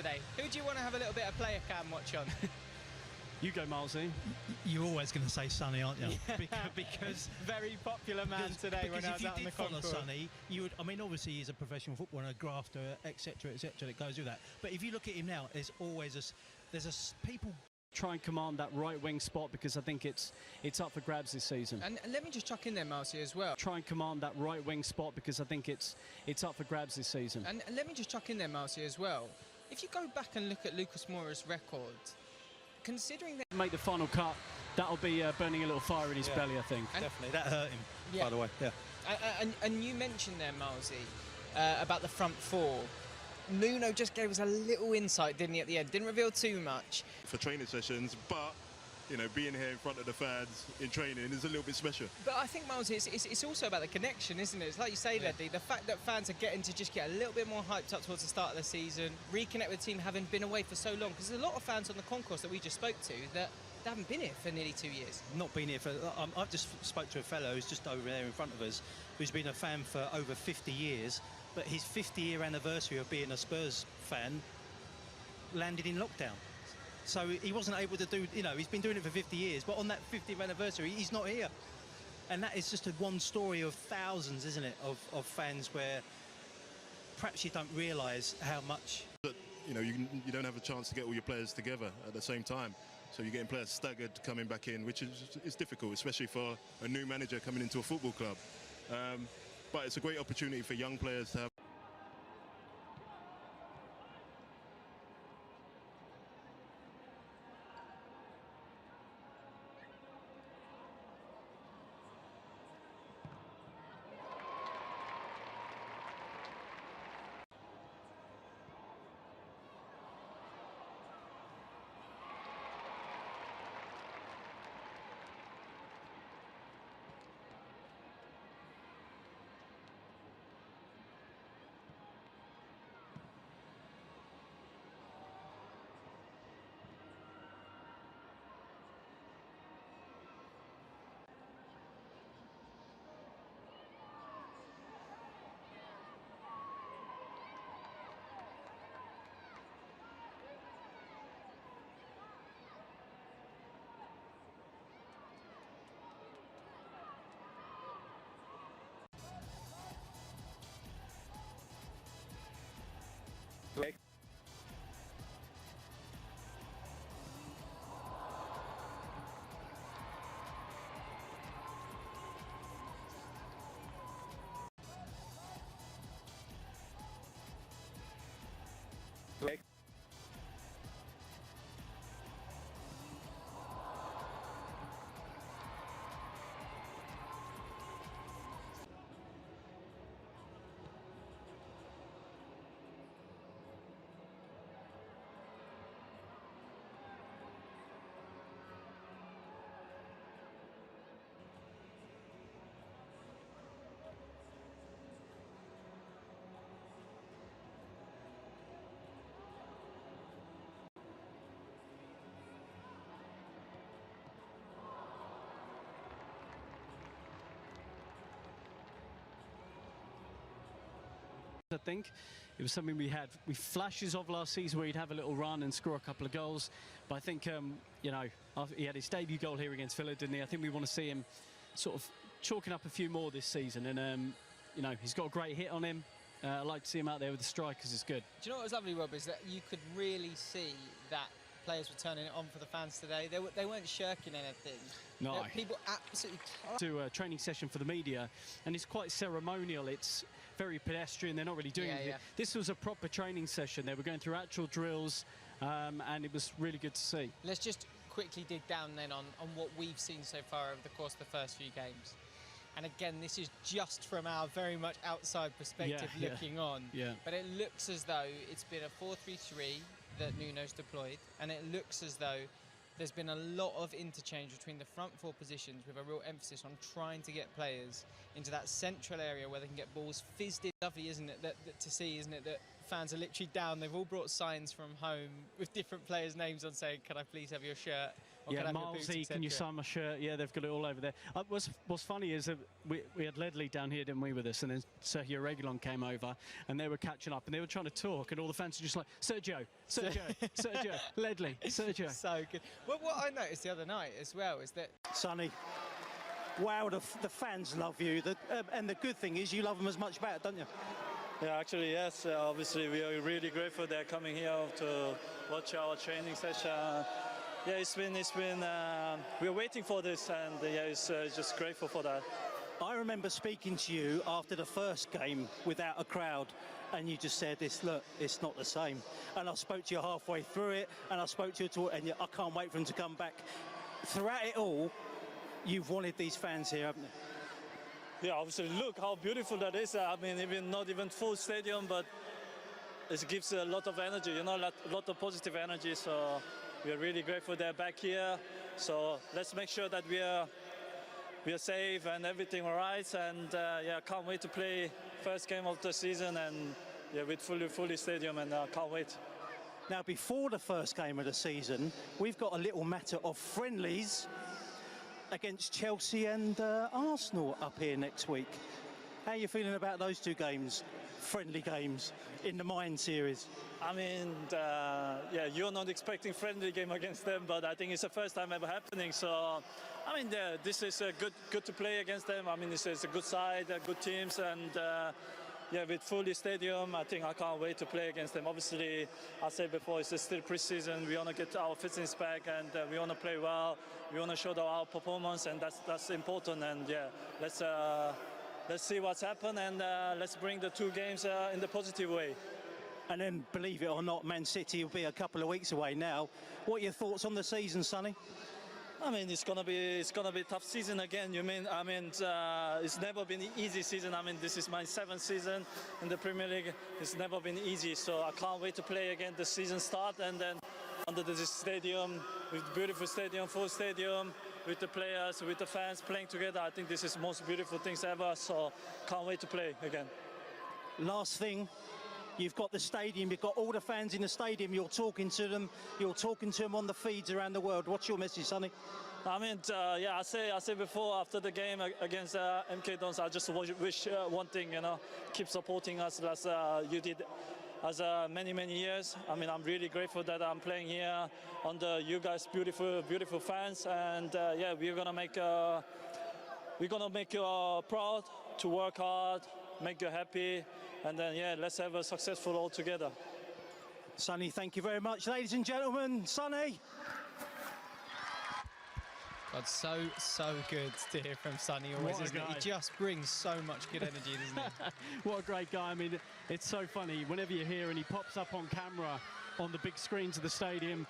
today. Who do you want to have a little bit of player cam watch on? You go, Milesy. You're always going to say Sonny, aren't you? Yeah. because very popular man today when I was out in the concourse. If you did follow Sonny, you would. I mean, obviously he's a professional footballer, a grafter, etc., etc. that goes with that. But if you look at him now, there's always people try and command that right wing spot because I think it's up for grabs this season. And let me just chuck in there, Marcy, as well. Try and command that right wing spot because I think it's up for grabs this season. And let me just chuck in there, Marcy, as well. If you go back and look at Lucas Moura's record, considering that make the final cut, that'll be burning a little fire in his belly, I think. Definitely, that hurt him. By the way, And you mentioned there, Milesy, about the front four. Nuno just gave us a little insight, didn't he, at the end? Didn't reveal too much. For training sessions, but, you know, being here in front of the fans in training is a little bit special. But I think, Miles, it's also about the connection, isn't it? It's like you say, Ledley, the fact that fans are getting to just get a little bit more hyped up towards the start of the season, reconnect with the team having been away for so long, because there's a lot of fans on the concourse that we just spoke to that they haven't been here for nearly 2 years. Not been here for... I've just spoke to a fellow who's just over there in front of us, who's been a fan for over 50 years, but his 50-year anniversary of being a Spurs fan landed in lockdown. So he wasn't able to do, you know, he's been doing it for 50 years, but on that 50th anniversary, he's not here. And that is just one story of thousands, isn't it, of fans where perhaps you don't realise how much... But, you know, you don't have a chance to get all your players together at the same time. So you're getting players staggered coming back in, which is difficult, especially for a new manager coming into a football club. But it's a great opportunity for young players to have. I think it was something we had flashes of last season where he'd have a little run and score a couple of goals, but I think you know, he had his debut goal here against Villa, didn't he? I think we want to see him sort of chalking up a few more this season, and you know, he's got a great hit on him. I like to see him out there with the strikers. It's good. Do you know what was lovely, Rob, is that you could really see that players were turning it on for the fans today. They weren't shirking anything. No. People absolutely... Do a training session for the media, and it's quite ceremonial. It's very pedestrian. They're not really doing anything. This was a proper training session. They were going through actual drills, and it was really good to see. Let's just quickly dig down then on what we've seen so far over the course of the first few games. And again, this is just from our very much outside perspective looking on. Yeah. But it looks as though it's been a 4-3-3 that Nuno's deployed, and it looks as though there's been a lot of interchange between the front four positions with a real emphasis on trying to get players into that central area where they can get balls fizzed in. Lovely, isn't it, to see, isn't it, that fans are literally down. They've all brought signs from home with different players' names on, saying, "Can I please have your shirt?" Or, Yeah, "Can I have your boots," Milesy, can you etc.? sign my shirt? Yeah, they've got it all over there. What's funny is that we had Ledley down here, didn't we, with us? And then Sergio Reguilon came over, and they were catching up, and they were trying to talk, and all the fans were just like, Sergio, Ledley, Sergio. So good. Well, what I noticed the other night as well is that Sonny, wow, the fans love you. And the good thing is you love them as much better, don't you? Yeah, actually, yes. Obviously, we are really grateful they're coming here to watch our training session. Yeah, it's been. We're waiting for this, and yeah, it's just grateful for that. I remember speaking to you after the first game without a crowd, and you just said, "It's not the same." And I spoke to you halfway through it, and I spoke to you, and I can't wait for them to come back. Throughout it all, you've wanted these fans here, haven't you? Yeah, obviously, look how beautiful that is. I mean, not even full stadium, but it gives a lot of energy. You know, a lot of positive energy. So we are really grateful they're back here. So let's make sure that we are safe and everything all right. And yeah, can't wait to play first game of the season, and yeah, with fully stadium, and can't wait. Now, before the first game of the season, we've got a little matter of friendlies against Chelsea and Arsenal up here next week. How are you feeling about those two games, friendly games in the Mind series? I mean, yeah, you're not expecting friendly game against them, but I think it's the first time ever happening. So, I mean, this is good to play against them. I mean, it's a good side, good teams, and yeah, with fully stadium, I think I can't wait to play against them. Obviously, I said before, it's still pre-season. We want to get our fitness back, and we want to play well. We want to show our performance, and that's important. And yeah, let's see what's happened, and let's bring the two games in the positive way. And then, believe it or not, Man City will be a couple of weeks away now. What are your thoughts on the season, Sonny? I mean, it's gonna be a tough season again. It's never been an easy season. I mean, this is my 7th season in the Premier League. It's never been easy, so I can't wait to play again. The season start, and then under this stadium, with beautiful stadium, full stadium, with the players, with the fans playing together. I think this is the most beautiful things ever. So can't wait to play again. Last thing. You've got the stadium, you've got all the fans in the stadium, you're talking to them on the feeds around the world. What's your message, Sonny? I mean, yeah, I say before, after the game against MK Dons, I just wish one thing, you know, keep supporting us as you did as many years. I mean, I'm really grateful that I'm playing here under you guys, beautiful fans, and yeah, we're gonna make you proud, to work hard, make you happy, and then yeah, let's have a successful all together. Sonny, thank you very much. Ladies and gentlemen, Sonny. God, so good to hear from Sonny always, What a isn't it? guy. He just brings so much good energy, doesn't he? What a great guy. I mean, it's so funny. Whenever you're here and he pops up on camera on the big screens of the stadium,